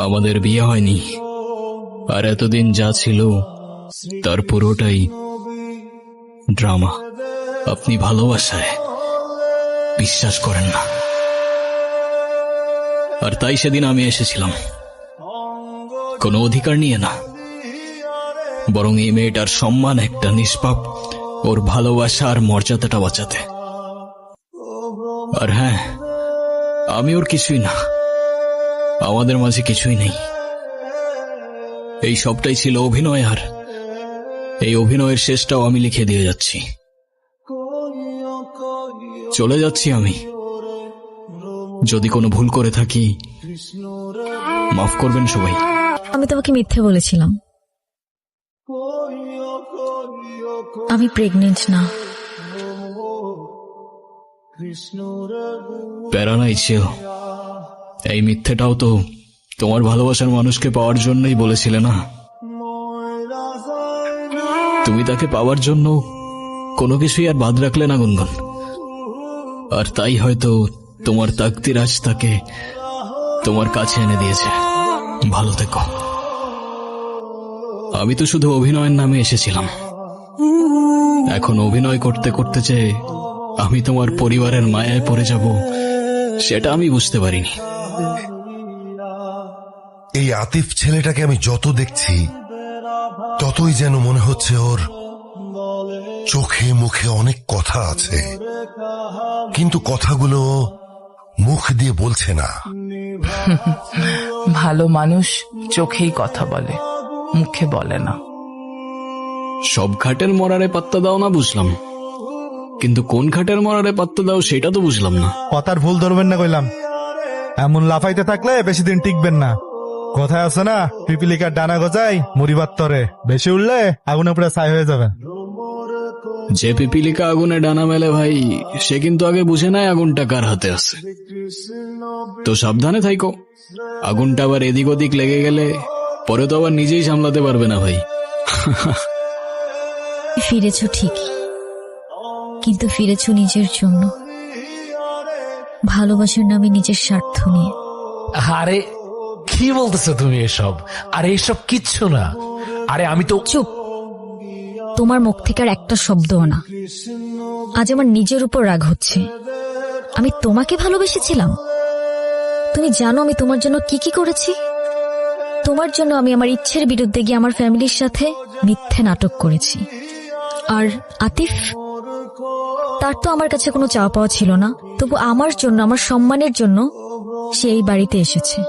আমাদের বিয়ে হয়নি, আর এতদিন যা ছিল তার পুরোটাই ড্রামা। আপনি ভালোবাসায় বিশ্বাস করেন না, আর তাই সেদিন আমি এসেছিলাম কোনো অধিকার নিয়ে না, বরং এই মেয়েটার সম্মান, একটা নিষ্পাপ ওর ভালোবাসা আর মর্যাদাটা বাঁচাতে। আর হ্যাঁ, আমি ওর কিছুই না, আমাদের মাঝে কিছুই নেই। এই সবটাই ছিল অভিনয়, আর এই অভিনয়ের শেষটাও আমি লিখে দিয়ে যাচ্ছি। চলে যাচ্ছি আমি। যদি কোনো ভুল করে থাকি মাফ করবেন সবাই। আমি তোমাকে মিথ্যে বলেছিলাম। আমি প্রেগনেন্ট না। প্যারা নাই ছিল, এই মিথ্যেটাও তো তোমার ভালোবাসার মানুষকে পাওয়ার জন্যই বলেছিলে না? তুমি তাকে পাওয়ার জন্য কোনো কিছুই আর বাদ রাখলে না গুনগুন, আর তাই হয়তো তোমার তাকদির আজ তাকে তোমার কাছে এনে দিয়েছে। ভালো থেকো। আমি তো শুধু অভিনয়ের নামে এসেছিলাম, এখন অভিনয় করতে করতে যে আমি তোমার পরিবারের মায়ায় পড়ে যাব সেটা আমি বুঝতে পারিনি। এই আতিফ ছেলেটাকে আমি যত দেখছি ততই যেন মনে হচ্ছে ওর চোখে মুখে অনেক কথা আছে, কিন্তু কথাগুলো মুখ দিয়ে বলছে না। ভালো মানুষ চোখেই কথা বলে, মুখে বলে না। সব ঘাটের মরারে পাত্তা দাও না বুঝলাম, কিন্তু কোন ঘাটের মরারে পাত্তা দাও সেটা তো বুঝলাম না। কথার ভুল ধরবেন না কইলাম। এমন লাফাইতে থাকলে বেশি দিন টিকবেন না। কথায় আছে না, পিপিলিকার ডানা গজায় মুড়িবার তরে, বেশি উঠলে আগুনে পুরো ছাই হয়ে যাবে। যে পিপিলিকা আগুনে ডানা মেলে ভাই, সে কিন্তু আগে বুঝে নাই আগুনটা কার হাতে আছে। তো সাবধানে থাইকো, আগুনটা আবার এদিক ওদিক লেগে গেলে পরে তো আবার নিজেই সামলাতে পারবে না ভাই। ফিরেছ ঠিকই, কিন্তু ফিরেছ নিজের জন্য, ভালোবাসার নামে নিজের স্বার্থ নিয়ে। আরে কি বলতেছো তুমি এসব? আরে এসব কিচ্ছু না। আরে আমি তো চুপ, তোমার মুখ থেকে আর একটা শব্দও না। আজ আমার নিজের উপর রাগ হচ্ছে। আমি তোমাকে ভালোবেসেছিলাম। তুমি জানো আমি তোমার জন্য কি কি করেছি? তোমার জন্য আমি আমার ইচ্ছের বিরুদ্ধে গিয়ে আমার ফ্যামিলির সাথে মিথ্যে নাটক করেছি। আর আতিফ, তার তো আমার কাছে কোনো চাওয়া পাওয়া ছিল না, তবু আমার জন্য, আমার সম্মানের জন্য সে এই বাড়িতে এসেছে।